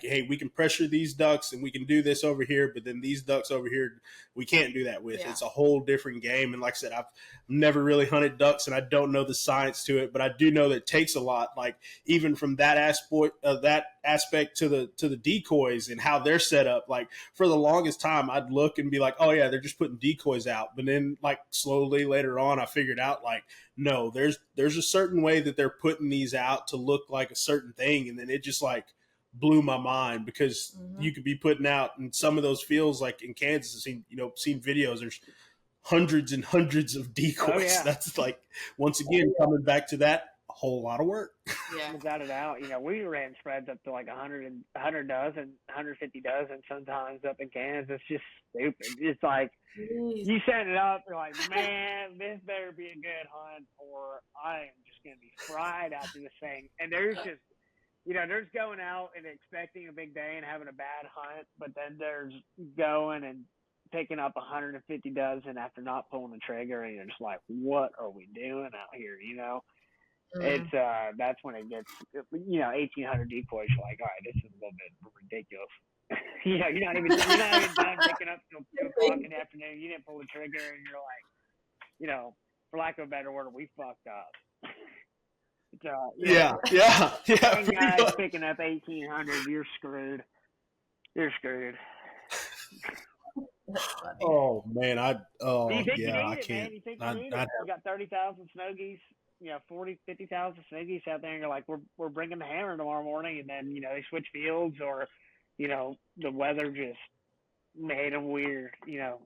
hey, we can pressure these ducks and we can do this over here, but then these ducks over here we can't do that with. Yeah. It's a whole different game. And like I said, I've never really hunted ducks, and I don't know the science to it, but I do know that it takes a lot. Like even from that aspect to the decoys and how they're set up, like. For the longest time, I'd look and be like, oh, yeah, they're just putting decoys out. But then, like, slowly later on, I figured out, like, no, there's a certain way that they're putting these out to look like a certain thing. And then it just, like, blew my mind because you could be putting out in some of those fields, like in Kansas, seen videos, there's hundreds and hundreds of decoys. Oh, yeah. That's, like, once again, coming back to that, a whole lot of work. Yeah, without a doubt. We ran spreads up to like 100 dozen, 150 dozen sometimes up in Kansas. It's just stupid. It's like you set it up, you're like, man, this better be a good hunt, or I am just going to be fried after this thing. And there's just, there's going out and expecting a big day and having a bad hunt, but then there's going and picking up 150 dozen after not pulling the trigger, and you're just like, what are we doing out here? It's that's when it gets 1,800 decoys. You're like, all right, this is a little bit ridiculous. You're not even done picking up till 2 o'clock in the afternoon. You didn't pull the trigger, and you're like, for lack of a better word, we fucked up. Yeah. Guys picking up 1,800, you're screwed. You're screwed. Oh man, I can't. Man. You think you need it? You got 30,000 snogies. 40, 50,000 sniggies out there, and you're like, we're bringing the hammer tomorrow morning, and then, they switch fields, or, the weather just made them weird. You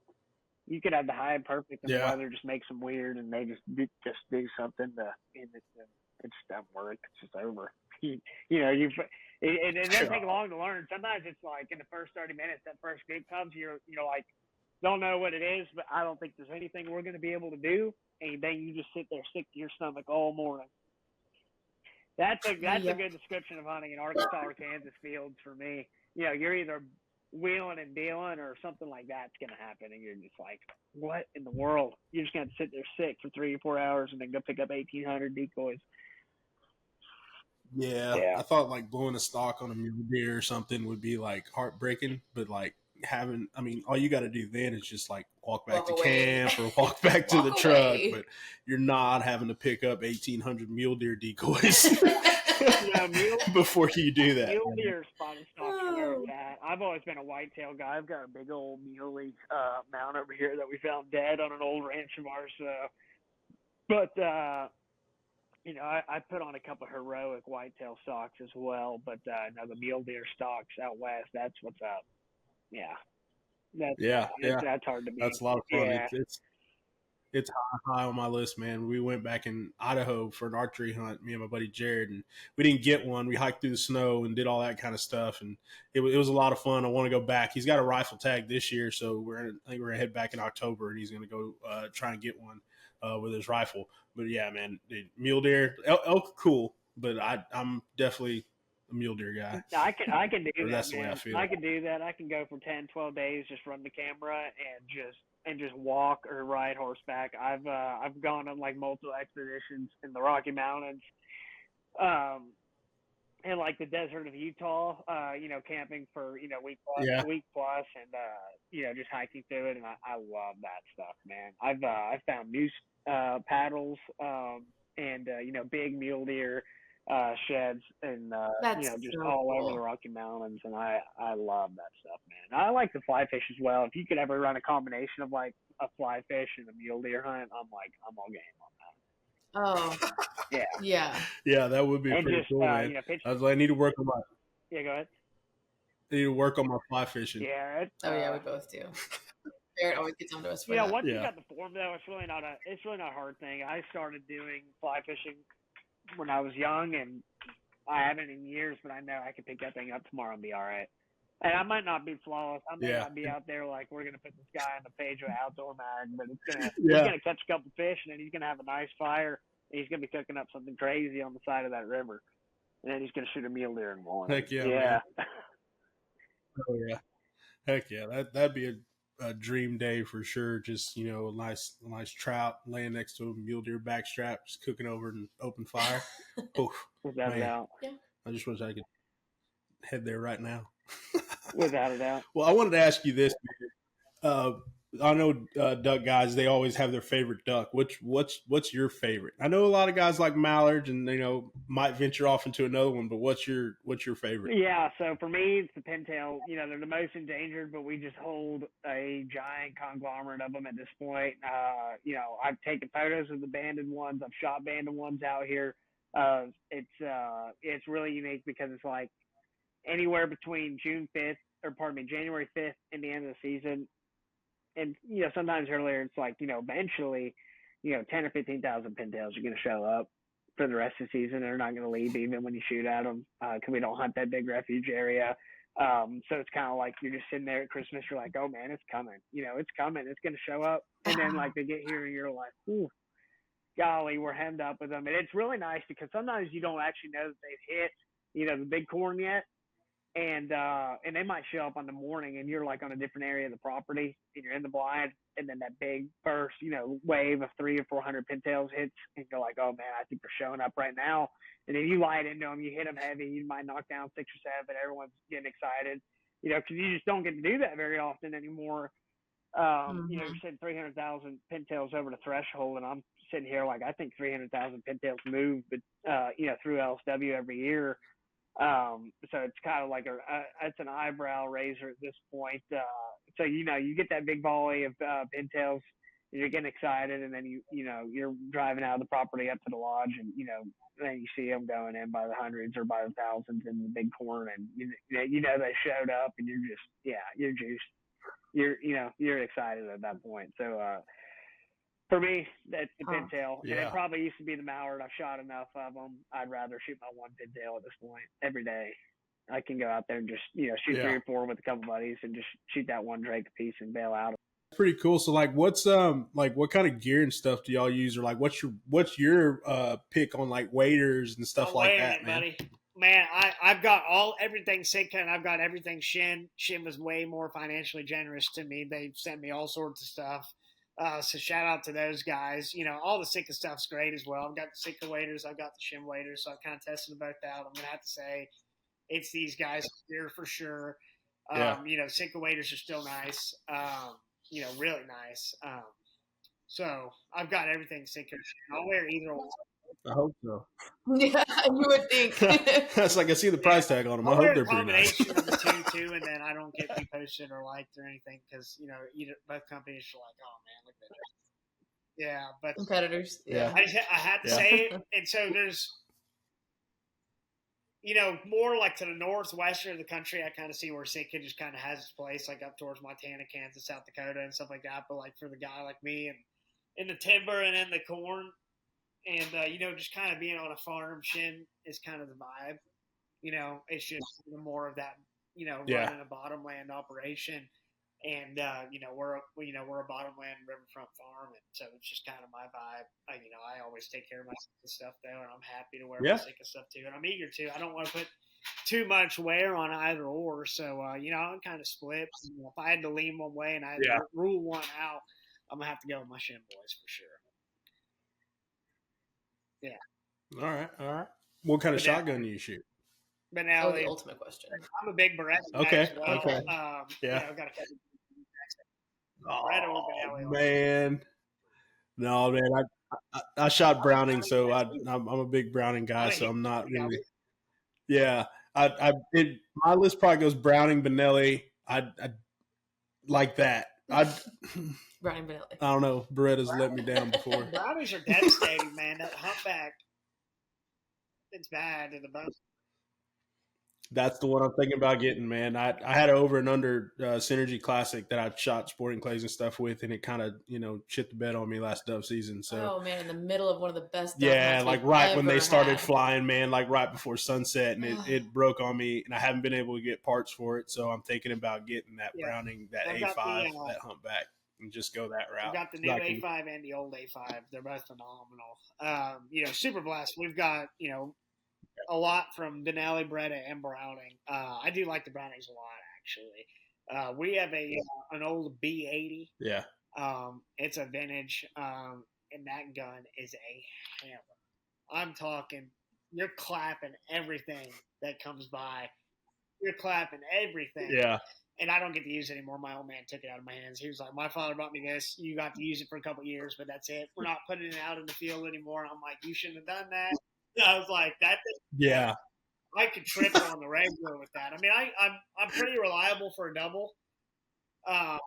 could have the hide perfect, and the weather just makes them weird, and they just do something and it just doesn't work. It's just over. It doesn't take long to learn. Sometimes it's like in the first 30 minutes, that first group comes, you're like, don't know what it is, but I don't think there's anything we're going to be able to do. And then you just sit there sick to your stomach all morning. That's a good description of hunting in Arkansas or Kansas fields for me. You're either wheeling and dealing or something like that's going to happen, and you're just like, what in the world? You're just going to sit there sick for 3 or 4 hours and then go pick up 1,800 decoys. Yeah, I thought like blowing a stock on a mule deer or something would be like heartbreaking, but like all you got to do then is just like walk back to camp or walk back to the truck, but you're not having to pick up 1,800 mule deer decoys before you do that. Mule deer spotted stock where it's at. I've always been a whitetail guy. I've got a big old muley mount over here that we found dead on an old ranch of ours. But I put on a couple of heroic whitetail stocks as well, but now the mule deer stocks out west, that's what's up. Yeah. That's hard to beat. That's a lot of fun. Yeah. it's high on my list, man. We went back in Idaho for an archery hunt, me and my buddy Jared, and we didn't get one. We hiked through the snow and did all that kind of stuff, and it was a lot of fun. I want to go back. He's got a rifle tag this year, so I think we're gonna head back in October, and he's gonna go try and get one with his rifle. But yeah, man, dude, mule deer, elk are cool, but I'm definitely a mule deer guy. I can do that, That's the way man. I feel. I can do that. I can go for 10, 12 days, just run the camera and just walk or ride horseback. I've gone on like multiple expeditions in the Rocky Mountains, and like the desert of Utah. Camping for week plus, and just hiking through it. And I love that stuff, man. I've found moose paddles, and big mule deer sheds, and just so all cool. over the Rocky Mountains, and I love that stuff, man. I like the fly fish as well. If you could ever run a combination of like a fly fish and a mule deer hunt, I'm all game on Oh, that. yeah. Yeah, that would be And pretty just cool, man. I was like, I need to work on my. Yeah, go ahead. I need to work on my fly fishing. Yeah. We both do. Barrett always gets onto us for Yeah, that. once you got the form though, it's really not a hard thing. I started doing fly fishing when I was young, and I haven't in years, but I know I can pick that thing up tomorrow and be all right. And I might not be flawless. I might not be out there like we're gonna put this guy on the page of Outdoor Mag, but he's gonna catch a couple fish, and then he's gonna have a nice fire, and he's gonna be cooking up something crazy on the side of that river, and then he's gonna shoot a mule deer in the morning. Heck yeah, yeah. Oh yeah, heck yeah. That'd be a dream day for sure. Just a nice trout laying next to a mule deer backstrap, just cooking over an open fire. Without a doubt. Yeah. I just wish I could head there right now. Without a doubt. Well, I wanted to ask you this, man. I know duck guys, they always have their favorite duck. What's your favorite? I know a lot of guys like mallards, and might venture off into another one. But what's your favorite? Yeah, so for me, it's the pintail. They're the most endangered, but we just hold a giant conglomerate of them at this point. I've taken photos of the banded ones. I've shot banded ones out here. It's really unique because it's like anywhere between January 5th and the end of the season. And, sometimes earlier it's like, eventually, 10 or 15,000 pintails are going to show up for the rest of the season. They're not going to leave even when you shoot at them because we don't hunt that big refuge area. So it's kind of like you're just sitting there at Christmas. You're like, oh, man, it's coming. It's coming. It's going to show up. And then, like, they get here and you're like, ooh, golly, we're hemmed up with them. And it's really nice because sometimes you don't actually know that they've hit, the big corn yet. And they might show up on the morning, and you're like on a different area of the property, and you're in the blind, and then that big burst, wave of 300 or 400 pintails hits, and you're like, oh man, I think they're showing up right now. And then you light into them, you hit them heavy, you might knock down 6 or 7, everyone's getting excited, because you just don't get to do that very often anymore. You're sitting 300,000 pintails over the threshold, and I'm sitting here like I think 300,000 pintails move, but through LSW every year. So it's kind of like it's an eyebrow raiser at this point. So you get that big volley of pintails, and you're getting excited, and then you're driving out of the property up to the lodge, and then you see them going in by the hundreds or by the thousands in the big corn, and they showed up, and you're just you're juiced. You're excited at that point. So for me, that's the pintail. Yeah. And it probably used to be the mallard. I've shot enough of them. I'd rather shoot my one pintail at this point every day. I can go out there and just, shoot 3 or 4 with a couple buddies and just shoot that one drake a piece and bail out. Pretty cool. So what's what kind of gear and stuff do y'all use, or what's your pick on like waders and stuff like that, man? Buddy. Man, I've got everything Sitka, and I've got everything Shin. Shin was way more financially generous to me. They sent me all sorts of stuff. So shout out to those guys. All the Sitka stuff's great as well. I've got the Sitka waders. I've got the Shim waders. So I've kind of tested them both out. I'm going to have to say it's these guys here for sure. Sitka waders are still nice. Really nice. So I've got everything Sitka. I'll wear either one. I hope so. Yeah, you would think. That's like I see the price tag on them. I hope they're pretty nice. Of the two, and then I don't get reposted or liked or anything because both companies are like, oh man, look at that. Yeah, but competitors. Yeah, I had to say it, and so there's, more like to the northwestern of the country. I kind of see where Sitka just kind of has its place, like up towards Montana, Kansas, South Dakota, and stuff like that. But like for the guy like me and in the timber and in the corn. And, just kind of being on a farm, Shin, is kind of the vibe. It's just more of that, running a bottomland operation. And, we're a bottomland riverfront farm. And so it's just kind of my vibe. I always take care of my stuff there, and I'm happy to wear my sick stuff too. And I'm eager to. I don't want to put too much wear on either or. So, I'm kind of split. If I had to lean one way and I had to rule one out, I'm going to have to go with my Shin boys for sure. Yeah. All right. What kind of shotgun do you shoot? Benelli. The ultimate question. I'm a big Beretta guy as well. Okay. I've got Oh, man. No, man. I shot Browning, so I'm a big Browning guy, so I'm not really. Yeah. My list probably goes Browning, Benelli. I like that. Browning, Benelli. I don't know. Beretta's let me down before. Brownings are devastating, man. That humpback, it's bad in the boat. That's the one I'm thinking about getting, man. I had an over and under Synergy Classic that I shot sporting clays and stuff with, and it kind of, shit the bed on me last dove season. So, oh man, in the middle of one of the best. Yeah, like right when they started flying, man, like right before sunset, and it broke on me, and I haven't been able to get parts for it. So I'm thinking about getting that Browning, that A5, that humpback, and just go that route. We've got the new A5 and the old A5. They're both phenomenal. Super Blast. We've got, a lot from Benelli, Beretta, and Browning. I do like the Brownings a lot, actually. We have an old B80. Yeah. It's a vintage, and that gun is a hammer. I'm talking, you're clapping everything that comes by. You're clapping everything. Yeah. And I don't get to use it anymore. My old man took it out of my hands. He was like, my father brought me this. You got to use it for a couple of years, but that's it. We're not putting it out in the field anymore. I'm like, you shouldn't have done that. I was like, yeah. I could triple on the regular with that. I mean, I'm pretty reliable for a double. I'm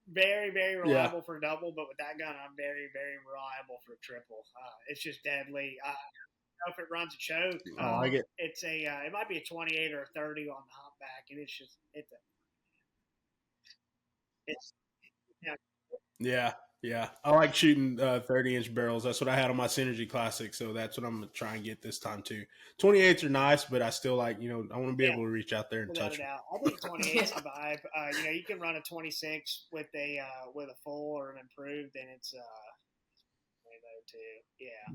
very, very reliable for a double, but with that gun, I'm very, very reliable for a triple. It's just deadly. I don't know if it runs a choke. It's it might be a 28 or a 30 on the humpback, and Yeah. I like shooting 30-inch barrels. That's what I had on my Synergy Classic, so that's what I'm going to try and get this time too. 28s are nice, but I still like, I want to be able to reach out there and touch them. I think 28 is a vibe. You can run a 26 with a full or an improved, and it's way low too.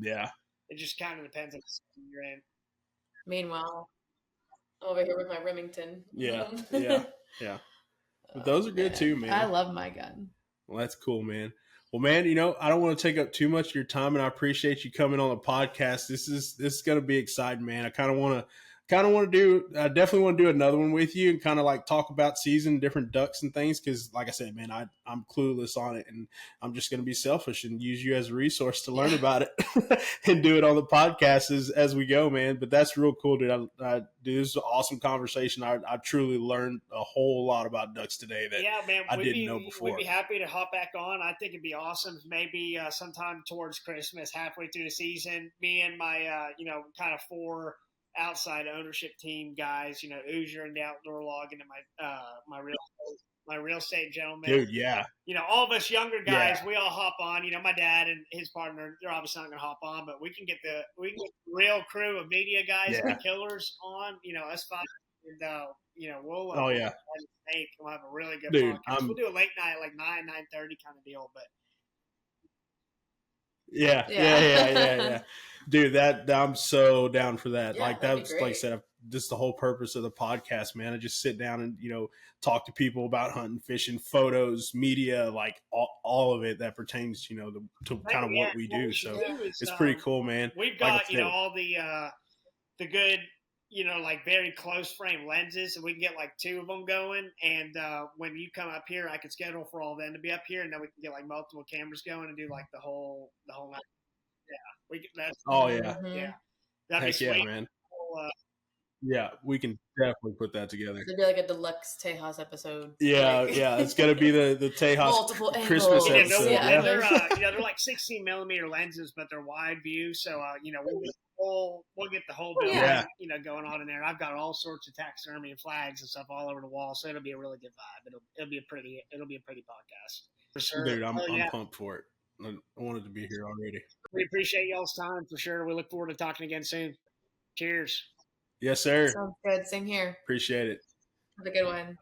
Yeah. It just kind of depends on the season you're in. Meanwhile, I'm over here with my Remington. Yeah. But those are good too, man. I love my gun. Well, that's cool, man. Well, man, I don't want to take up too much of your time, and I appreciate you coming on the podcast. This is going to be exciting, man. I definitely want to do another one with you and kind of like talk about season, different ducks and things. Cause like I said, man, I'm clueless on it, and I'm just going to be selfish and use you as a resource to learn about it and do it on the podcast as we go, man. But that's real cool, dude. Dude, this is an awesome conversation. I truly learned a whole lot about ducks today that I didn't know before. We'd be happy to hop back on. I think it'd be awesome. Maybe sometime towards Christmas, halfway through the season, me and my, kind of 4 outside ownership team guys, Hoosier and the outdoor logging, and my real estate gentleman. Dude, yeah. All of us younger guys, we all hop on. My dad and his partner, they're obviously not going to hop on, but we can get the real crew of media guys and killers on. Us 5, and we'll we'll have a really good podcast. We'll do a late night, like 9:30 kind of deal, but. Yeah. Dude, I'm so down for that. Yeah, like that's like I said, just the whole purpose of the podcast, man. I just sit down and talk to people about hunting, fishing, photos, media, like all of it that pertains, to kind of what we do. So it's pretty cool, man. We've got all the good, like very close frame lenses, and we can get like 2 of them going. And when you come up here, I can schedule for all of them to be up here, and then we can get like multiple cameras going and do like the whole night. Yeah, that'd Heck be sweet. Yeah, man. Yeah, we can definitely put that together. It'd be like a deluxe Tejas episode. Yeah, it's gonna be the Tejas Christmas episode. They're like 16 millimeter lenses, but they're wide view. So we'll get the whole building, going on in there. I've got all sorts of taxidermy and flags and stuff all over the wall, so it'll be a really good vibe. It'll be a pretty podcast for sure. Dude, I'm pumped for it. I wanted to be here already. We appreciate y'all's time for sure. We look forward to talking again soon. Cheers. Yes, sir. Sounds good. Same here. Appreciate it. Have a good one.